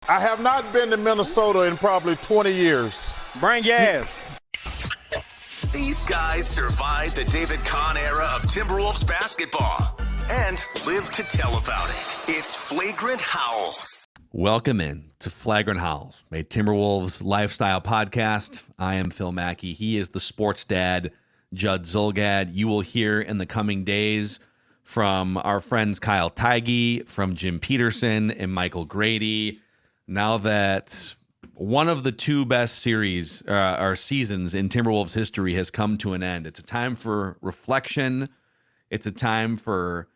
I have not been to Minnesota in probably 20 years. Bring your ass. These guys survived the David Kahn era of Timberwolves basketball and live to tell about it. It's Flagrant Howls. Welcome in to Flagrant Howls, a Timberwolves lifestyle podcast. I am Phil Mackey. He is the Sports Dad Judd Zulgad. You will hear in the coming days from our friends Kyle Theige, from Jim Peterson, and Michael Grady. Now that one of the two best series or seasons in Timberwolves history has come to an end, it's a time for reflection. It's a time for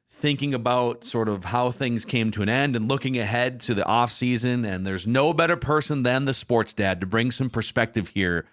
thinking about sort of how things came to an end and looking ahead to the offseason. And there's no better person than the Sports Dad to bring some perspective here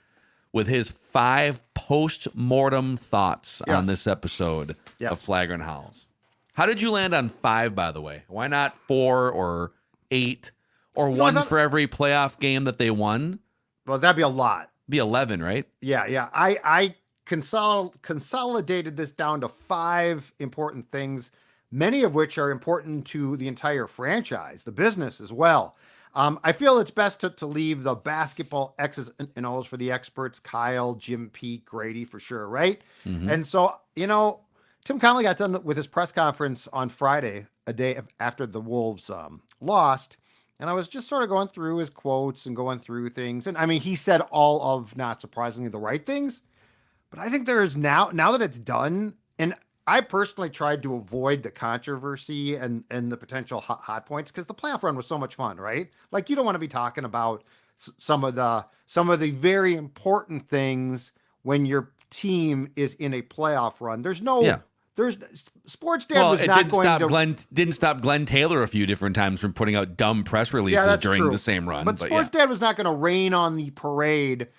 with his 5 post-mortem thoughts on this episode of Flagrant Howls. How did you land on 5, by the way? Why not 4 or 8 or one for every playoff game that they won? Well, that'd be a lot. Be 11, right? Yeah. I consolidated this down to 5 important things, many of which are important to the entire franchise, the business as well. I feel it's best to leave the basketball X's and O's for the experts, Kyle, Jim, Pete, Grady, for sure, right? Mm-hmm. And so, Tim Connelly got done with his press conference on Friday, a day after the Wolves lost, and I was just sort of going through his quotes and going through things. And I mean, he said all of, not surprisingly, the right things, but I think there is now that it's done, and I personally tried to avoid the controversy and the potential hot points because the playoff run was so much fun, right? Like, you don't want to be talking about some of the very important things when your team is in a playoff run. There's Sports Dad was not going to... didn't stop Glen Taylor a few different times from putting out dumb press releases during the same run. But Sports Dad was not going to rain on the parade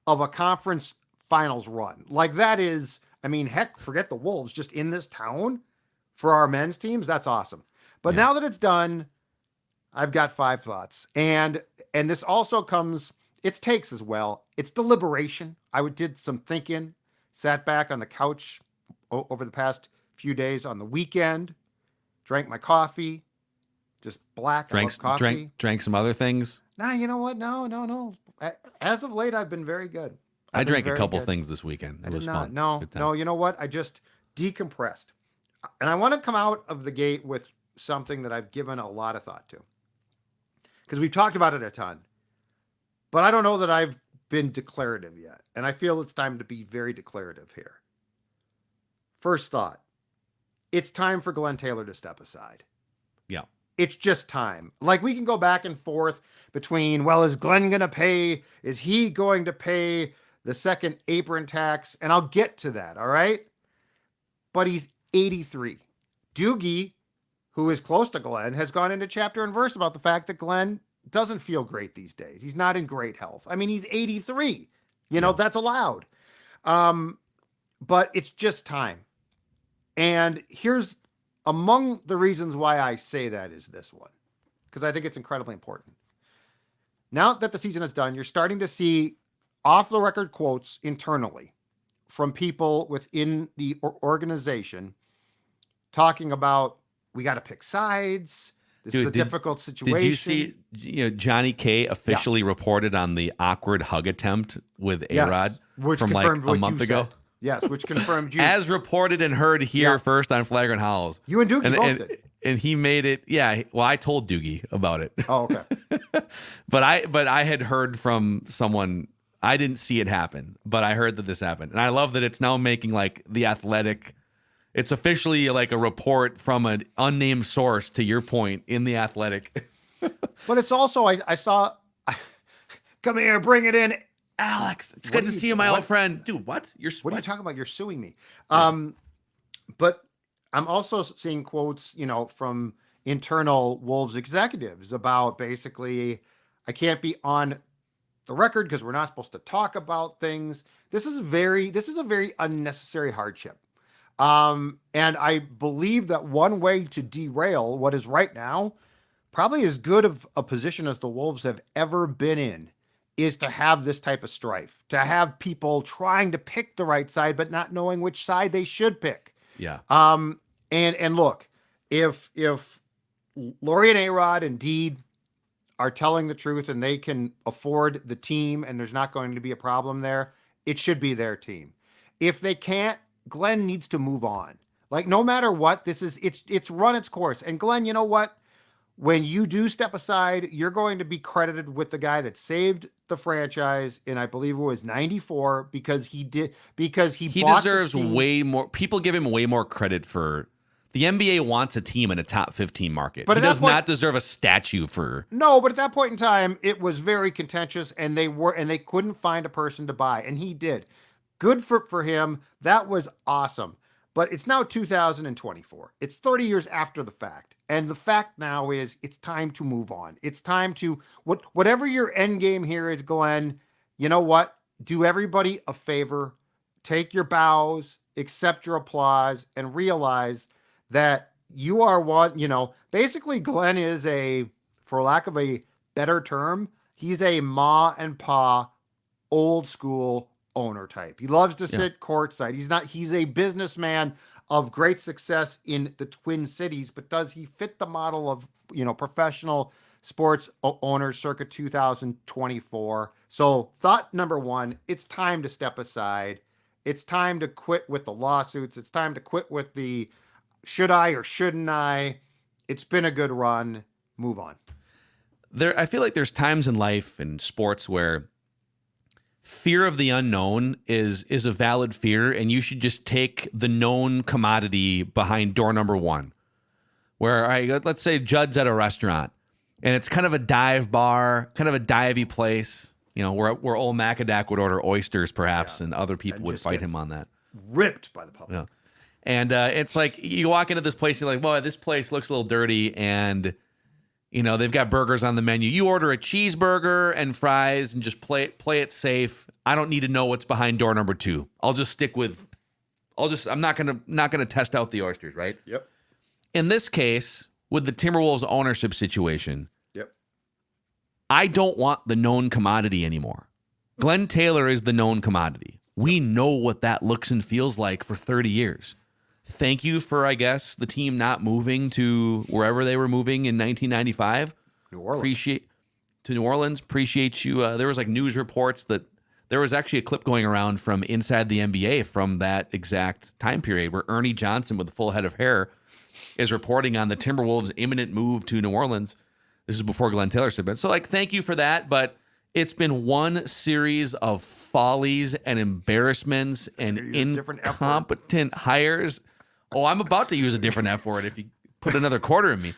of a conference finals run. Like, that is... I mean, heck, forget the Wolves, just in this town for our men's teams. That's awesome. But now that it's done, I've got 5 thoughts. And this also comes, it's takes as well. It's deliberation. I did some thinking, sat back on the couch over the past few days on the weekend, drank my coffee, just black. Drank some other things. Nah, you know what? No. As of late, I've been very good. I drank a couple things this weekend. It was fun. No, you know what? I just decompressed. And I want to come out of the gate with something that I've given a lot of thought to. Because we've talked about it a ton. But I don't know that I've been declarative yet. And I feel it's time to be very declarative here. First thought. It's time for Glen Taylor to step aside. Yeah. It's just time. Like, we can go back and forth between, well, is Glen going to pay? Is he going to pay the second apron tax? And I'll get to that, all right? But he's 83. Doogie, who is close to Glen, has gone into chapter and verse about the fact that Glen doesn't feel great these days. He's not in great health. I mean, he's 83. That's allowed. But it's just time. And here's among the reasons why I say that is this one, because I think it's incredibly important. Now that the season is done, you're starting to see off-the-record quotes internally from people within the organization talking about, we got to pick sides. This is a difficult situation. Did you see, Johnny K officially reported on the awkward hug attempt with A-Rod from like a month ago? Yes, which confirmed you. As reported and heard here first on Flagrant Howls. You and Doogie both did. And he made it. Yeah. Well, I told Doogie about it. Oh, okay. But I had heard from someone. I didn't see it happen, but I heard that this happened. And I love that it's now making like The Athletic. It's officially like a report from an unnamed source, to your point, in The Athletic. But it's also, I saw, come here, bring it in. Alex, it's good to see you, my old friend. Dude, what? What are you talking about? You're suing me. But I'm also seeing quotes, from internal Wolves executives about basically, I can't be on the record because we're not supposed to talk about things. This is a very unnecessary hardship. And I believe that one way to derail what is right now probably as good of a position as the Wolves have ever been in is to have this type of strife, to have people trying to pick the right side, but not knowing which side they should pick. Yeah. And look, if Laurie and A-Rod indeed are telling the truth and they can afford the team and there's not going to be a problem there, it should be their team. If they can't, Glen needs to move on. Like, no matter what, it's run its course. And Glen, you know what? When you do step aside, you're going to be credited with the guy that saved the franchise in, I believe it was 94, because he deserves way more. People give him way more credit for. The NBA wants a team in a top 15 market. But he does not deserve a statue for. No, but at that point in time, it was very contentious, and they couldn't find a person to buy, and he did. Good for him. That was awesome. But it's now 2024. It's 30 years after the fact. And the fact now is it's time to move on. It's time to, whatever your end game here is, Glenn, you know what? Do everybody a favor. Take your bows, accept your applause, and realize that you are one, basically Glenn is for lack of a better term, he's a ma and pa old school owner type. He loves to sit courtside. He's a businessman of great success in the Twin Cities, but does he fit the model of, professional sports owners circa 2024? So thought number one, it's time to step aside. It's time to quit with the lawsuits. It's time to quit with the should I or shouldn't I? It's been a good run. Move on. I feel like there's times in life and sports where fear of the unknown is a valid fear, and you should just take the known commodity behind door number one. Where let's say Judd's at a restaurant, and it's kind of a dive bar, kind of a divey place, where old Macadac would order oysters, perhaps, and other people would fight him on that. Ripped by the public. Yeah. And it's like you walk into this place, you're like, boy, this place looks a little dirty, and they've got burgers on the menu. You order a cheeseburger and fries and just play it safe. I don't need to know what's behind door number two. I'm not gonna test out the oysters, right? Yep. In this case, with the Timberwolves ownership situation, I don't want the known commodity anymore. Glen Taylor is the known commodity. We know what that looks and feels like for 30 years. Thank you for, I guess, the team not moving to wherever they were moving in 1995. New Orleans. Appreciate you. There was news reports that there was actually a clip going around from inside the NBA from that exact time period where Ernie Johnson with a full head of hair is reporting on the Timberwolves' imminent move to New Orleans. This is before Glen Taylor said that. So, thank you for that, but it's been one series of follies and embarrassments and incompetent hires. Oh, I'm about to use a different F word if you put another quarter in me.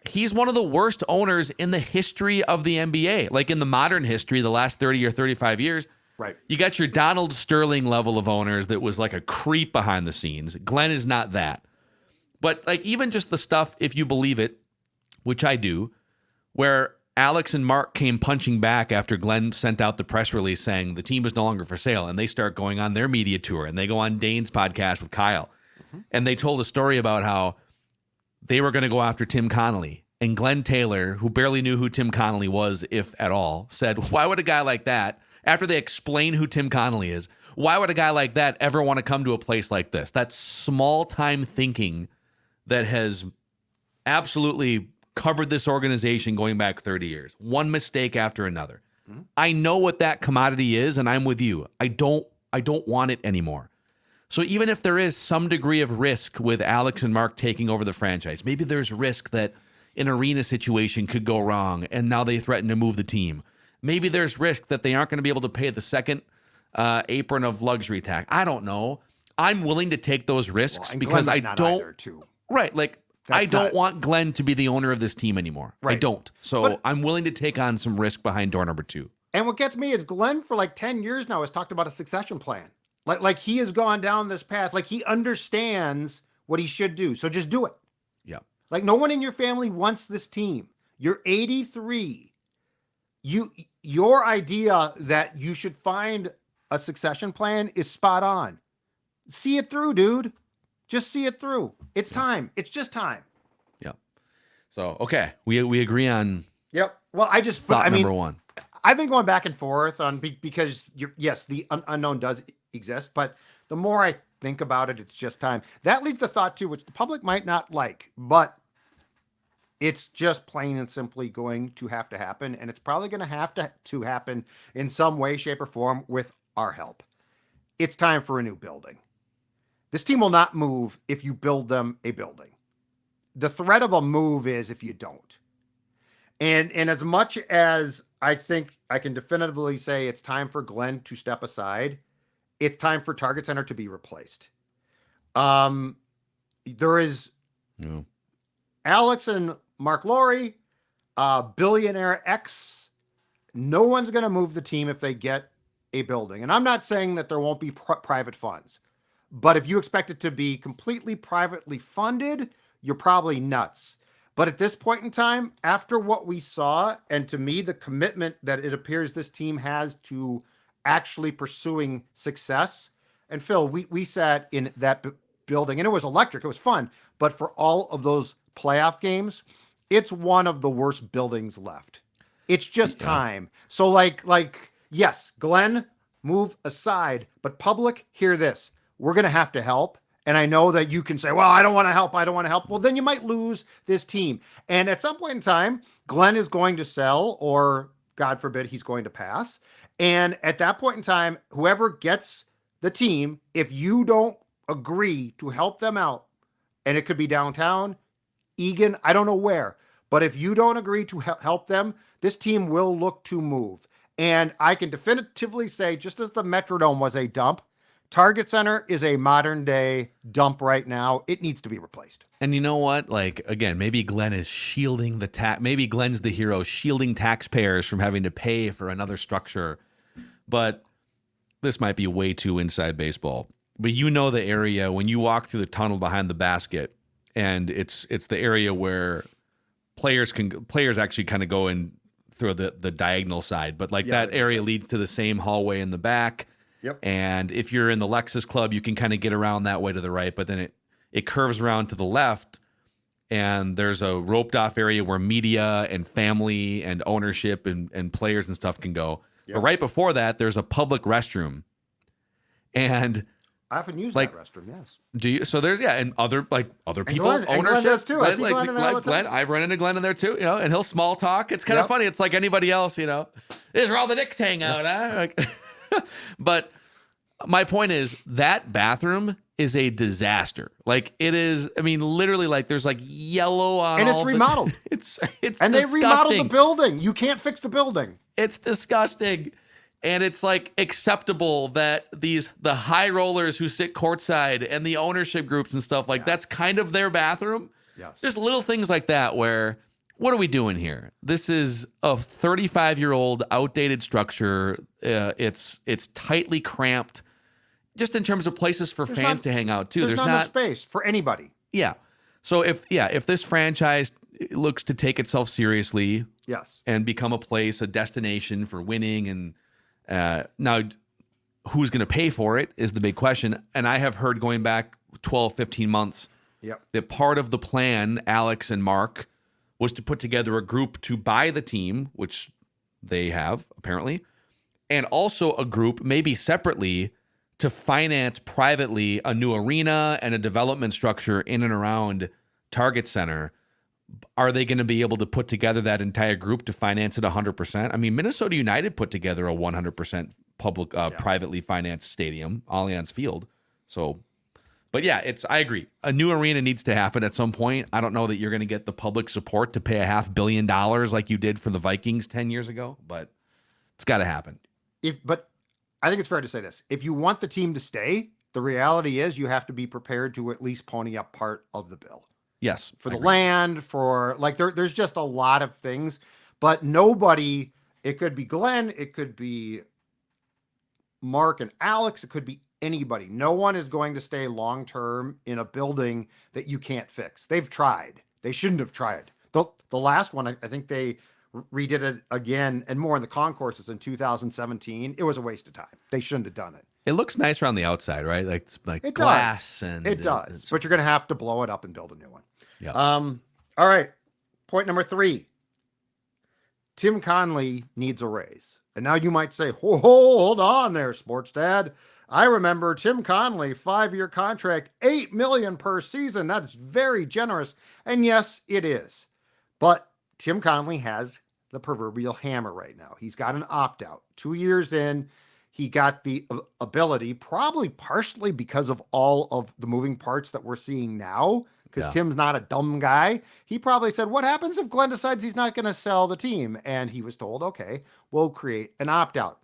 He's one of the worst owners in the history of the NBA. Like in the modern history, the last 30 or 35 years. Right. You got your Donald Sterling level of owners that was like a creep behind the scenes. Glenn is not that. But even just the stuff, if you believe it, which I do, where Alex and Mark came punching back after Glenn sent out the press release saying the team is no longer for sale, and they start going on their media tour, and they go on Dane's podcast with Kyle. And they told a story about how they were going to go after Tim Connelly. And Glen Taylor, who barely knew who Tim Connelly was, if at all, said, why would a guy like that, after they explain who Tim Connelly is, why would a guy like that ever want to come to a place like this? That's small-time thinking that has absolutely covered this organization going back 30 years. One mistake after another. I know what that commodity is, and I'm with you. I don't want it anymore. So even if there is some degree of risk with Alex and Mark taking over the franchise, maybe there's risk that an arena situation could go wrong and now they threaten to move the team. Maybe there's risk that they aren't going to be able to pay the second apron of luxury tax. I don't know. I'm willing to take those risks because I don't. Right. I don't want Glenn to be the owner of this team anymore. Right. I don't. So I'm willing to take on some risk behind door number two. And what gets me is Glenn for 10 years now has talked about a succession plan. Like he has gone down this path. Like he understands what he should do. So just do it. Yeah. Like no one in your family wants this team. You're 83. Your idea that you should find a succession plan is spot on. See it through, dude. Just see it through. It's time. It's just time. Yep. So, okay. We agree on. Yep. Well, number one. I've been going back and forth on because yes, the unknown does exist, but the more I think about it, it's just time. That leads to thought too, which the public might not like, but It's just plain and simply going to have to happen, and it's probably going to have to happen in some way, shape, or form with our help. It's time for a new building. This team will not move if you build them a building. The threat of a move is if you don't. And as much as I think I can definitively say it's time for Glen to step aside, it's time for Target Center to be replaced. There is Alex and Mark Laurie, billionaire X. No one's going to move the team if they get a building. And I'm not saying that there won't be private funds, but if you expect it to be completely privately funded, you're probably nuts. But at this point in time, after what we saw, and to me, the commitment that it appears this team has to actually pursuing success. And Phil, we sat in that building and it was electric. It was fun. But for all of those playoff games, it's one of the worst buildings left. It's just time. So yes, Glen, move aside, but public, hear this. We're going to have to help. And I know that you can say, well, I don't want to help. Well, then you might lose this team. And at some point in time, Glen is going to sell, or God forbid, he's going to pass. And at that point in time, whoever gets the team, if you don't agree to help them out, and it could be downtown, Egan, I don't know where, but if you don't agree to help them, this team will look to move. And I can definitively say, just as the Metrodome was a dump, Target Center is a modern day dump right now. It needs to be replaced. And you know what? Again, maybe Glen is shielding maybe Glen's the hero, shielding taxpayers from having to pay for another structure. But this might be way too inside baseball. But you know the area when you walk through the tunnel behind the basket, and it's the area where players actually kind of go in through the diagonal side. But that area leads to the same hallway in the back. Yep. And if you're in the Lexus Club, you can kind of get around that way to the right, but then it curves around to the left, and there's a roped off area where media and family and ownership and players and stuff can go. Yep. But right before that, there's a public restroom. And I often use that restroom, yes. Do you? So there's and other people, Glenn, ownership. Glenn does too. I see Glenn in there all the time. I've run into Glenn in there too, and he'll small talk. It's kind of funny. It's like anybody else, This is where all the dicks hang out, huh? But my point is that bathroom is a disaster. It is. I mean, literally, there's yellow on, and it's remodeled. It's and disgusting. They remodeled the building. You can't fix the building. It's disgusting, and it's acceptable that the high rollers who sit courtside and the ownership groups and stuff that's kind of their bathroom. Yes. There's little things like that where. What are we doing here? This is a 35-year-old outdated structure. It's tightly cramped, just in terms of places for fans to hang out too. There's not enough space for anybody. Yeah. So if this franchise looks to take itself seriously, yes, and become a destination for winning, and now who's going to pay for it is the big question. And I have heard going back 12, 15 months, that part of the plan, Alex and Mark, was to put together a group to buy the team, which they have apparently, and also a group maybe separately to finance privately a new arena and a development structure in and around Target Center. Are they going to be able to put together that entire group to finance it 100%? I mean, Minnesota United put together a 100% public, privately financed stadium, Allianz Field. So, but I agree. A new arena needs to happen at some point. I don't know that you're going to get the public support to pay $500 million like you did for the Vikings 10 years ago, but it's got to happen. But I think it's fair to say this. If you want the team to stay, the reality is you have to be prepared to at least pony up part of the bill. Yes. For the land, for there's just a lot of things, but nobody, it could be Glenn, it could be Mark and Alex, it could be anybody. No one is going to stay long-term in a building that you can't fix. They've tried. They shouldn't have tried. The last one, I think they redid it again and more in the concourses in 2017. It was a waste of time. They shouldn't have done it. It looks nicer on the outside, right? It's it glass does. And it does. But you're going to have to blow it up and build a new one. Yeah. All right. Point number 3. Tim Connelly needs a raise. And now you might say, hold on there, Sports Dad. I remember Tim Connelly, 5-year contract, $8 million per season. That's very generous. And yes, it is. But Tim Connelly has the proverbial hammer right now. He's got an opt-out. 2 years in, he got the ability, probably partially because of all of the moving parts that we're seeing now, because Tim's not a dumb guy. He probably said, what happens if Glen decides he's not going to sell the team? And he was told, okay, we'll create an opt-out.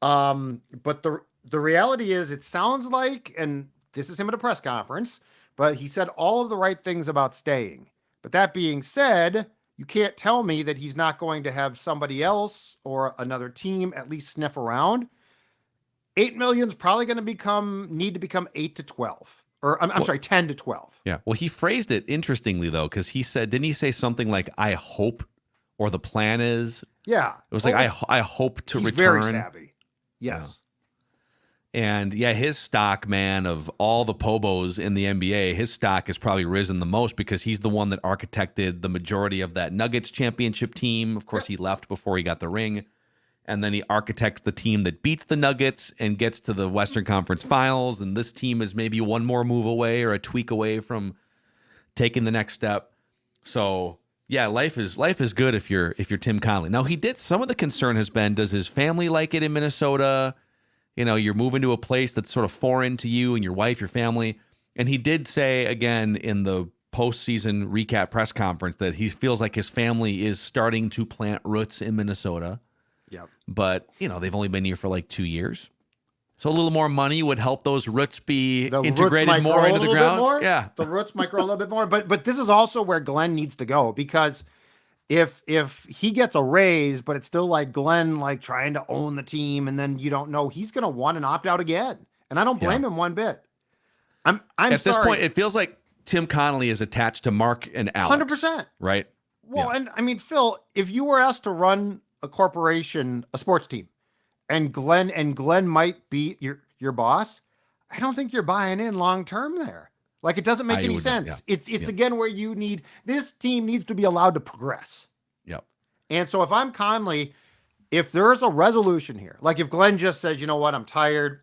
But the reality is, it sounds like, and this is him at a press conference, but he said all of the right things about staying. But that being said, you can't tell me that he's not going to have somebody else or another team at least sniff around. 8 million is probably going to need to become 8 to 12, or I'm sorry, 10 to 12. Yeah. Well, he phrased it interestingly though, because he said, didn't he say something like, "I hope," or "the plan is"? Yeah. It was like, I hope to he's return. Very savvy. Yes. Yeah. And yeah, his stock, man, of all the Pobos in the NBA, his stock has probably risen the most because he's the one that architected the majority of that Nuggets championship team. Of course, he left before he got the ring. And then he architects the team that beats the Nuggets and gets to the Western Conference Finals. And this team is maybe one more move away or a tweak away from taking the next step. So yeah, life is good if you're Tim Connelly. Now, some of the concern has been, does his family like it in Minnesota? You know, you're moving to a place that's sort of foreign to you and your wife, your family. And he did say again in the postseason recap press conference that he feels like his family is starting to plant roots in Minnesota. Yep. But, they've only been here for like 2 years. So a little more money would help those roots be integrated more into the ground. Yeah. The roots might grow a little bit more. But this is also where Glen needs to go, because if he gets a raise, but it's still like Glen like trying to own the team, and then you don't know, he's going to want an opt out again. And I don't blame him one bit. I'm at sorry. This point, it feels like Tim Connelly is attached to Mark and Alex. 100%. Right? Well, and I mean, Phil, if you were asked to run a corporation, a sports team, and Glen might be your boss, I don't think you're buying in long term there. Like, it doesn't make any sense. It's again where this team needs to be allowed to progress. Yep. And so if I'm Conley, if there's a resolution here, like if Glen just says, you know what, I'm tired.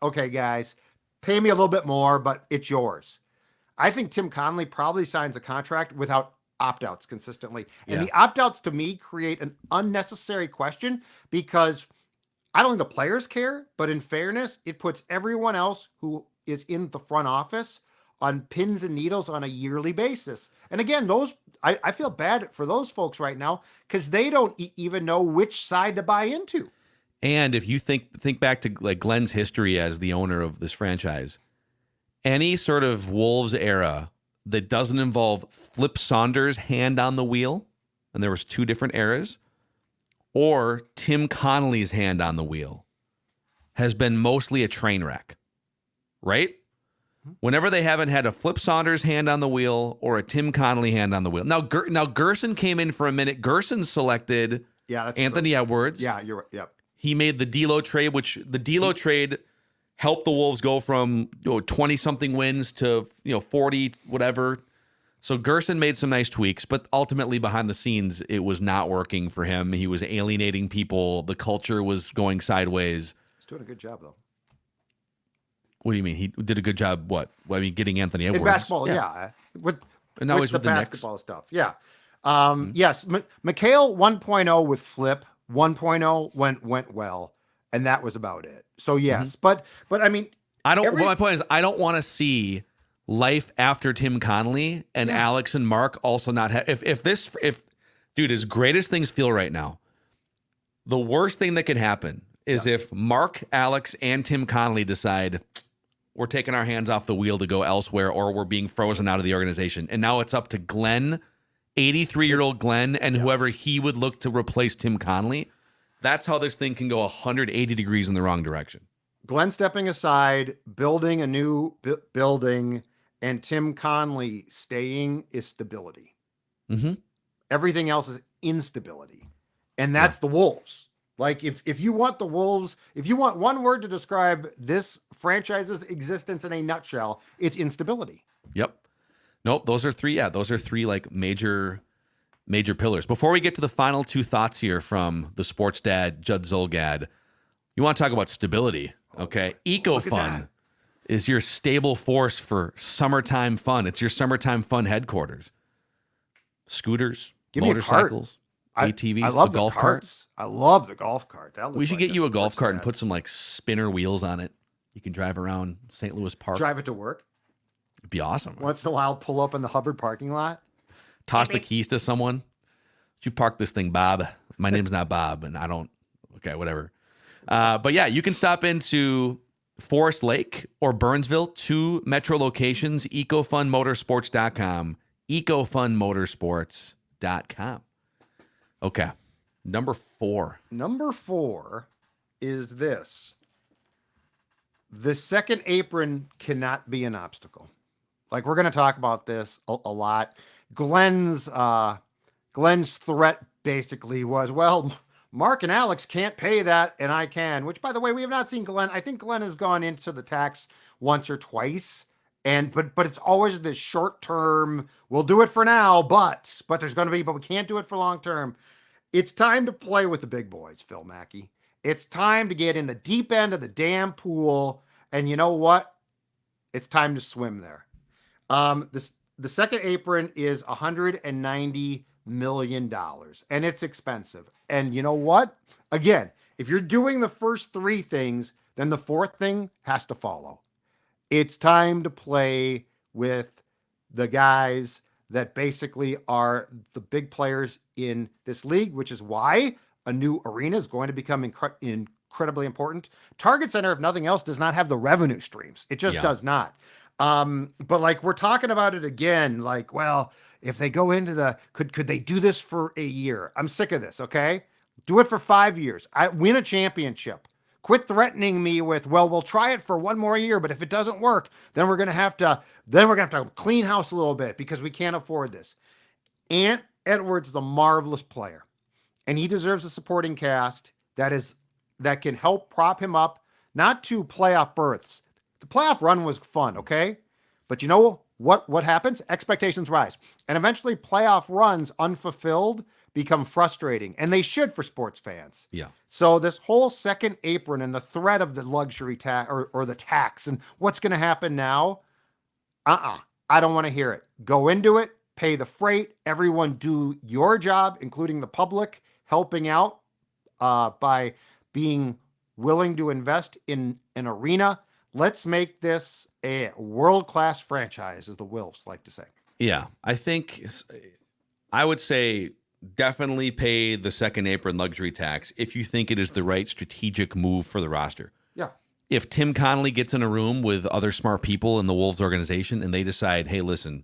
Okay, guys, pay me a little bit more, but it's yours. I think Tim Connelly probably signs a contract without opt-outs consistently. And the opt-outs to me create an unnecessary question, because I don't think the players care, but in fairness, it puts everyone else who is in the front office on pins and needles on a yearly basis. And again, I feel bad for those folks right now, because they don't even know which side to buy into. And if you think back to like Glen's history as the owner of this franchise, any sort of Wolves era that doesn't involve Flip Saunders' hand on the wheel, and there was 2 different eras, or Tim Connelly's hand on the wheel, has been mostly a train wreck, right? Whenever they haven't had a Flip Saunders hand on the wheel or a Tim Connelly hand on the wheel. Now Gerson came in for a minute. Gerson selected Anthony Edwards. Yeah, you're right. Yep. He made the D'Lo trade, which the D'Lo trade helped the Wolves go from 20-something wins to 40 whatever. So Gerson made some nice tweaks, but ultimately behind the scenes, it was not working for him. He was alienating people. The culture was going sideways. He's doing a good job, though. What do you mean? He did a good job, what? Well, I mean, getting Anthony Edwards. In basketball, yeah. With the basketball stuff, yeah. Yes, McHale 1.0 with Flip, 1.0 went well, and that was about it. So, yes. But I mean... my point is, I don't want to see life after Tim Connelly and Alex and Mark also not have... Dude, as great as things feel right now, the worst thing that could happen is if Mark, Alex, and Tim Connelly decide... we're taking our hands off the wheel to go elsewhere, or we're being frozen out of the organization. And now it's up to Glen, 83-year-old Glen, and whoever he would look to replace Tim Connelly. That's how this thing can go 180 degrees in the wrong direction. Glen stepping aside, building a new building, and Tim Connelly staying is stability. Mm-hmm. Everything else is instability. And that's the Wolves. Like, if you want the Wolves, if you want one word to describe this franchise's existence in a nutshell, it's instability. Yep. Nope. Those are 3. Yeah, those are 3 like major pillars. Before we get to the final 2 thoughts here from the sports dad, Judd Zulgad, you want to talk about stability. Okay. EcoFun is your stable force for summertime fun. It's your summertime fun headquarters. Scooters, Give me a cart. Motorcycles, I ATVs, love a the golf cart. carts. I love the golf cart. That looks We should like get you a golf sports cart and dad. put some like spinner wheels on it. You can drive around St. Louis Park. Drive it to work. It'd be awesome. Right? Once in a while, pull up in the Hubbard parking lot. Toss the keys to someone. You park this thing, Bob. My name's not Bob, and I don't. Okay, whatever. But yeah, you can stop into Forest Lake or Burnsville, 2 metro locations, ecofundmotorsports.com, ecofundmotorsports.com. Okay. Number 4. Number 4 is this. The second apron cannot be an obstacle. Like, we're going to talk about this a lot. Glen's threat basically was, well, Mark and Alex can't pay that, and I can. Which, by the way, we have not seen Glen. I think Glen has gone into the tax once or twice, but it's always this short term. We'll do it for now, but there's going to be, but we can't do it for long term. It's time to play with the big boys, Phil Mackey. It's time to get in the deep end of the damn pool, and you know what? It's time to swim there. The second apron is $190 million, and it's expensive. And you know what? Again, if you're doing the first 3 things, then the 4th thing has to follow. It's time to play with the guys that basically are the big players in this league, which is why a new arena is going to become incredibly important. Target Center, if nothing else, does not have the revenue streams. It just does not. But like, we're talking about it again, like, well, if they go into could they do this for a year? I'm sick of this. Okay. Do it for 5 years. I win a championship. Quit threatening me with, well, we'll try it for 1 more year, but if it doesn't work, then we're going to have to clean house a little bit because we can't afford this. Ant Edwards is a marvelous player, and he deserves a supporting cast that can help prop him up, not to playoff berths. The playoff run was fun. Okay. But you know what happens? Expectations rise, and eventually playoff runs unfulfilled become frustrating, and they should for sports fans. Yeah. So this whole second apron and the threat of the luxury tax or the tax and what's going to happen now, I don't want to hear it. Go into it, pay the freight, everyone do your job, including the public, helping out by being willing to invest in an arena. Let's make this a world-class franchise, as the Wolves like to say. Yeah, I would say definitely pay the second apron luxury tax if you think it is the right strategic move for the roster. Yeah. If Tim Connelly gets in a room with other smart people in the Wolves organization and they decide, hey, listen,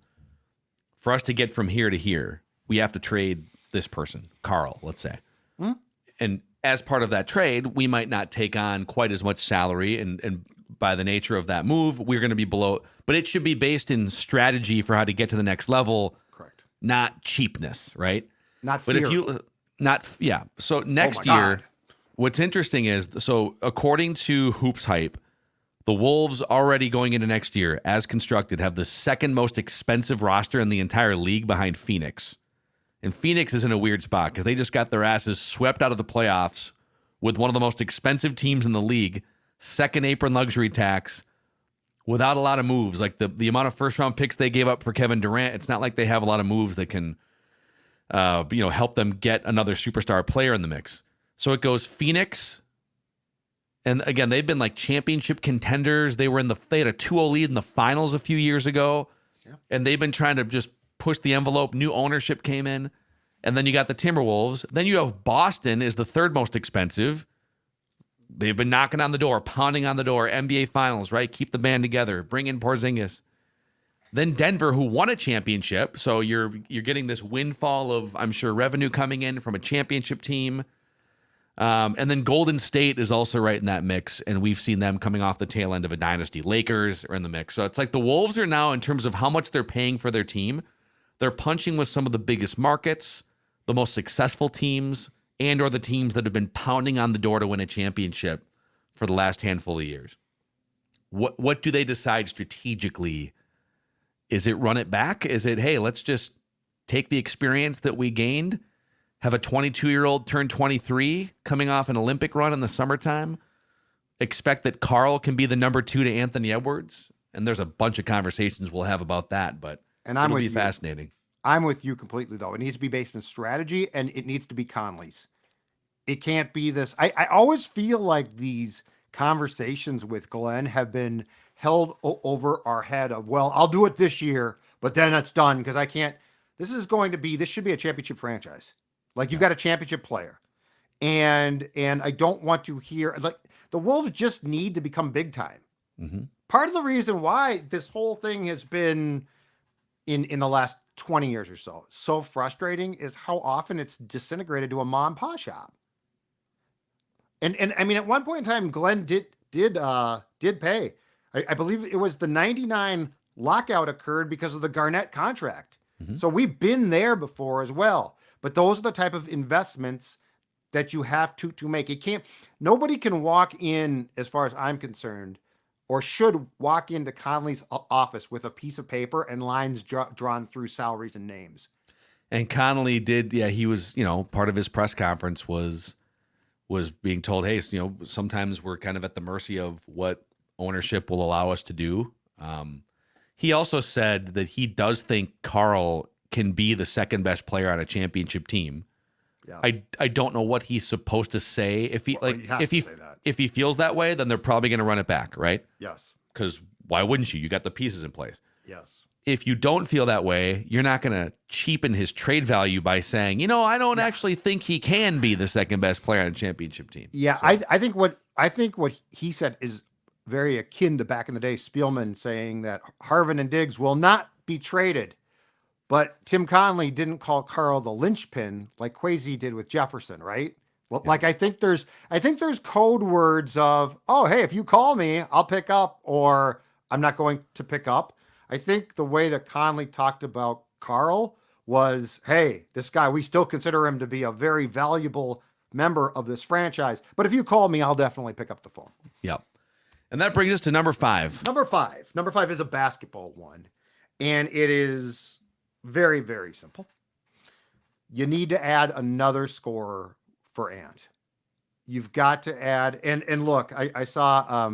for us to get from here to here, we have to trade this person, Karl, let's say. Mm-hmm. And as part of that trade, we might not take on quite as much salary, and by the nature of that move, we're going to be below, but it should be based in strategy for how to get to the next level. Correct. Not cheapness, right? Not fear. So next year, what's interesting is, so according to Hoops Hype, the Wolves already going into next year, as constructed, have the second most expensive roster in the entire league behind Phoenix. And Phoenix is in a weird spot because they just got their asses swept out of the playoffs with one of the most expensive teams in the league, second apron luxury tax, without a lot of moves. Like the amount of first-round picks they gave up for Kevin Durant, it's not like they have a lot of moves that can help them get another superstar player in the mix. So it goes Phoenix, and again, they've been like championship contenders. They had a 2-0 lead in the finals a few years ago, and they've been trying to just push the envelope. New ownership came in, and then you got the Timberwolves. Then you have Boston is the third most expensive. They've been knocking on the door, pounding on the door, NBA Finals, right? Keep the band together, bring in Porzingis. Then Denver, who won a championship, so you're getting this windfall of, I'm sure, revenue coming in from a championship team. And then Golden State is also right in that mix, and we've seen them coming off the tail end of a dynasty. Lakers are in the mix. So it's like the Wolves are now, in terms of how much they're paying for their team, they're punching with some of the biggest markets, the most successful teams, and or the teams that have been pounding on the door to win a championship for the last handful of years. What do they decide strategically? Is it run it back? Is it, hey, let's just take the experience that we gained, have a 22-year-old turn 23 coming off an Olympic run in the summertime, expect that Karl can be the number 2 to Anthony Edwards? And there's a bunch of conversations we'll have about that, but it'll be fascinating. I'm with you completely, though. It needs to be based in strategy, and it needs to be Conley's. It can't be this. I always feel like these conversations with Glenn have been held over our head of, well, I'll do it this year, but then it's done because I can't. This should be a championship franchise. Like, you've got a championship player. And I don't want to hear, like, the Wolves just need to become big time. Mm-hmm. Part of the reason why this whole thing has been in the last 20 years or so frustrating is how often it's disintegrated to a mom and pop shop. And I mean, at one point in time, Glenn did pay. I believe it was the 99 lockout occurred because of the Garnett contract. Mm-hmm. So we've been there before as well. But those are the type of investments that you have to make. Nobody can walk in, as far as I'm concerned, or should walk into Conley's office with a piece of paper and lines drawn through salaries and names. And Connelly did, he was, part of his press conference was being told, hey, sometimes we're kind of at the mercy of what ownership will allow us to do. He also said that he does think Karl can be the second best player on a championship team. Yeah. I don't know what he's supposed to say. If he feels that way, then they're probably going to run it back, right? Yes. Because why wouldn't you? You got the pieces in place. Yes. If you don't feel that way, you're not going to cheapen his trade value by saying, I don't actually think he can be the second best player on a championship team. Yeah, so. I think what he said is very akin to back in the day, Spielman saying that Harvin and Diggs will not be traded. But Tim Connelly didn't call Karl the linchpin like Kwesi did with Jefferson, right? Well, yeah. Like I think there's code words of, oh, hey, if you call me, I'll pick up, or I'm not going to pick up. I think the way that Connelly talked about Karl was, hey, this guy, we still consider him to be a very valuable member of this franchise. But if you call me, I'll definitely pick up the phone. Yep. And that brings us to number 5. Number 5 is a basketball one. And it is very, very simple. You need to add another scorer for Ant. You've got to add, and look, I saw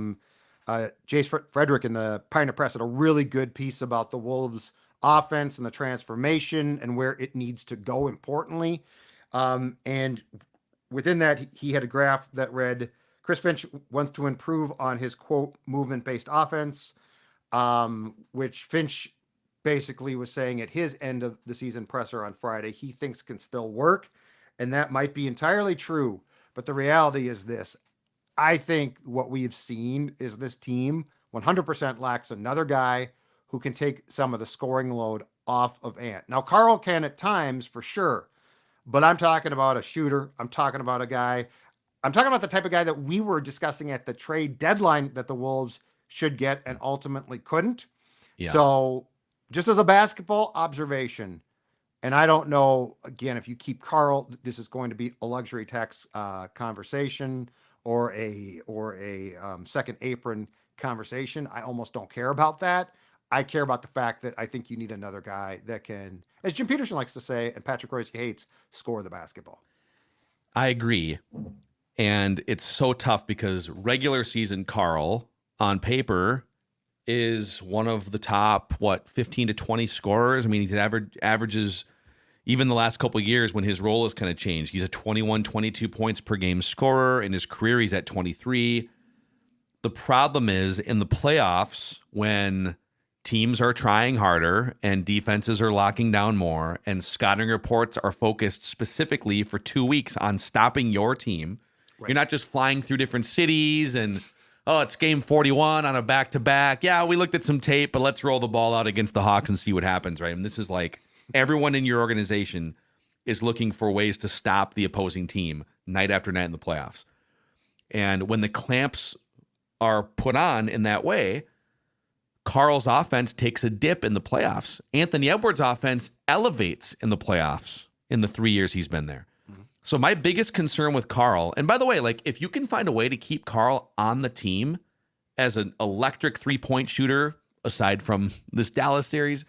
Jace Frederick in the Pioneer Press had a really good piece about the Wolves offense and the transformation and where it needs to go, importantly. And within that, he had a graph that read, Chris Finch wants to improve on his, quote, movement-based offense, which Finch basically was saying at his end of the season presser on Friday, he thinks can still work. And that might be entirely true. But the reality is this. I think what we've seen is this team 100% lacks another guy who can take some of the scoring load off of Ant. Now, Karl can at times, for sure. But I'm talking about a shooter. I'm talking about a guy. I'm talking about the type of guy that we were discussing at the trade deadline that the Wolves should get and ultimately couldn't. Yeah. So just as a basketball observation, and I don't know, again, if you keep Karl, this is going to be a luxury tax conversation or a second apron conversation. I almost don't care about that. I care about the fact that I think you need another guy that can, as Jim Peterson likes to say, and Patrick Royce hates, score the basketball. I agree. And it's so tough because regular season Karl on paper is one of the top, 15 to 20 scorers. I mean, he's averages, even the last couple of years when his role has kind of changed. He's a 21, 22 points per game scorer. In his career, he's at 23. The problem is in the playoffs, when teams are trying harder and defenses are locking down more and scouting reports are focused specifically for 2 weeks on stopping your team. Right. You're not just flying through different cities and, oh, it's game 41 on a back-to-back. Yeah, we looked at some tape, but let's roll the ball out against the Hawks and see what happens, right? And this is like everyone in your organization is looking for ways to stop the opposing team night after night in the playoffs. And when the clamps are put on in that way, Karl's offense takes a dip in the playoffs. Anthony Edwards' offense elevates in the playoffs in the 3 years he's been there. So my biggest concern with Karl, and by the way, like if you can find a way to keep Karl on the team as an electric 3-point shooter, aside from this Dallas series,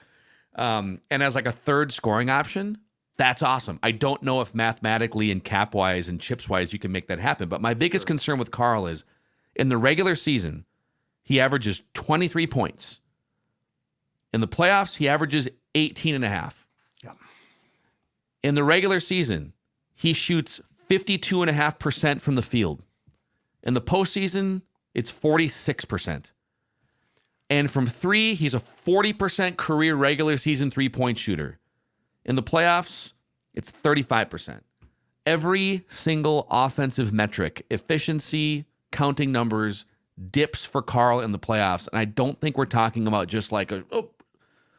and as like a third scoring option, that's awesome. I don't know if mathematically and cap-wise and chips-wise you can make that happen. But my biggest concern with Karl is in the regular season, he averages 23 points. In the playoffs, he averages 18 and a half. Yeah. In the regular season, he shoots 52.5% from the field. In the postseason, it's 46%. And from three, he's a 40% career regular season three-point shooter. In the playoffs, it's 35%. Every single offensive metric, efficiency, counting numbers, dips for Karl in the playoffs. And I don't think we're talking about just like a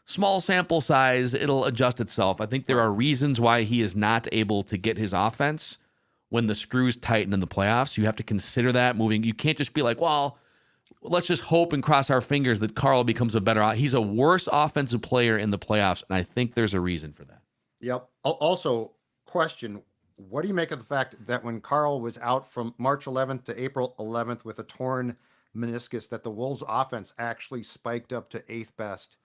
small sample size, it'll adjust itself. I think there are reasons why he is not able to get his offense when the screws tighten in the playoffs. You have to consider that moving. You can't just be like, well, let's just hope and cross our fingers that Karl becomes a better. He's a worse offensive player in the playoffs, and I think there's a reason for that. Yep. Also, question, what do you make of the fact that when Karl was out from March 11th to April 11th with a torn meniscus, that the Wolves offense actually spiked up to 8th best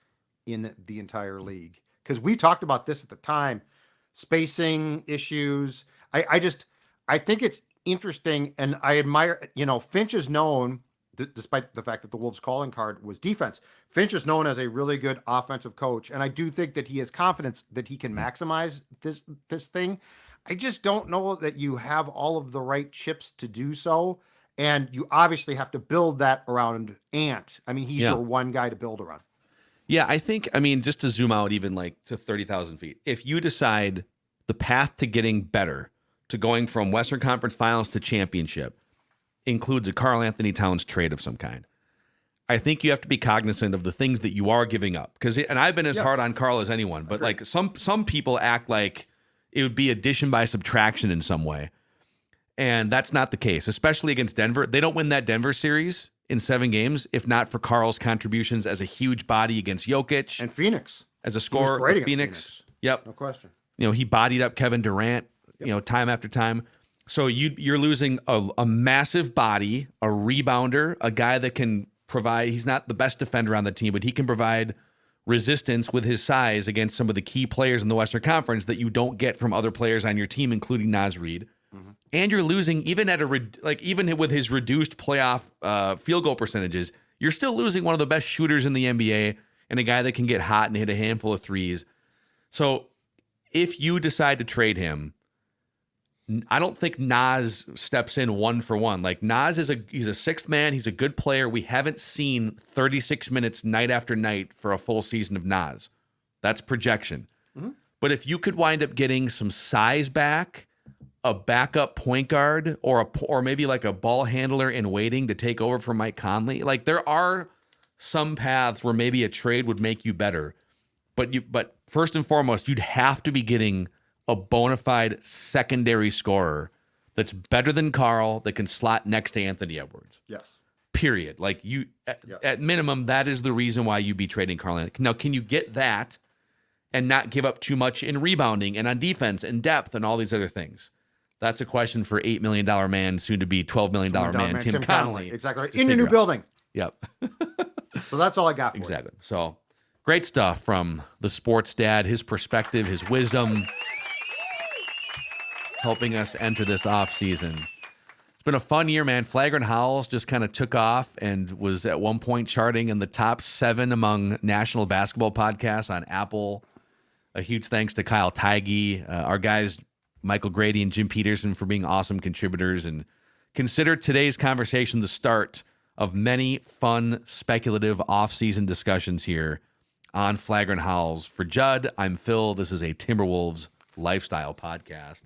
in the entire league? Because we talked about this at the time, spacing issues. I think it's interesting, and I admire, Finch is known, despite the fact that the Wolves calling card was defense, Finch is known as a really good offensive coach. And I do think that he has confidence that he can maximize this thing. I just don't know that you have all of the right chips to do so. And you obviously have to build that around Ant. I mean, he's your one guy to build around. Yeah, I think, just to zoom out even like to 30,000 feet, if you decide the path to getting better, to going from Western Conference Finals to championship, includes a Karl-Anthony Towns trade of some kind, I think you have to be cognizant of the things that you are giving up. And I've been as hard on Karl as anyone, but like some people act like it would be addition by subtraction in some way. And that's not the case, especially against Denver. They don't win that Denver series in 7 games, if not for Karl's contributions as a huge body against Jokic. And Phoenix. As a scorer of Phoenix. Yep. No question. He bodied up Kevin Durant, time after time. So you're losing a massive body, a rebounder, a guy that can provide. He's not the best defender on the team, but he can provide resistance with his size against some of the key players in the Western Conference that you don't get from other players on your team, including Naz Reid. Mm-hmm. And you're losing even even with his reduced playoff field goal percentages, you're still losing one of the best shooters in the NBA and a guy that can get hot and hit a handful of threes. So if you decide to trade him, I don't think Naz steps in one for one. Like Naz he's a sixth man. He's a good player. We haven't seen 36 minutes night after night for a full season of Naz. That's projection. Mm-hmm. But if you could wind up getting some size back, a backup point guard, or maybe like a ball handler in waiting to take over for Mike Conley, like there are some paths where maybe a trade would make you better. But first and foremost, you'd have to be getting a bona fide secondary scorer that's better than Karl, that can slot next to Anthony Edwards. Yes. Period. Like at minimum, that is the reason why you'd be trading Karl-Anthony. Now, can you get that and not give up too much in rebounding and on defense and depth and all these other things? That's a question for $8 million man, soon to be $12 million man, Tim Connelly. Exactly. In your new building. Yep. So that's all I got for you. Exactly. So great stuff from the sports dad, his perspective, his wisdom, helping us enter this off season. It's been a fun year, man. Flagrant Howls just kind of took off and was at one point charting in the top 7 among national basketball podcasts on Apple. A huge thanks to Kyle Teige, our guys, Michael Grady and Jim Peterson, for being awesome contributors. And consider today's conversation the start of many fun, speculative off-season discussions here on Flagrant Howls. For Judd, I'm Phil. This is a Timberwolves lifestyle podcast.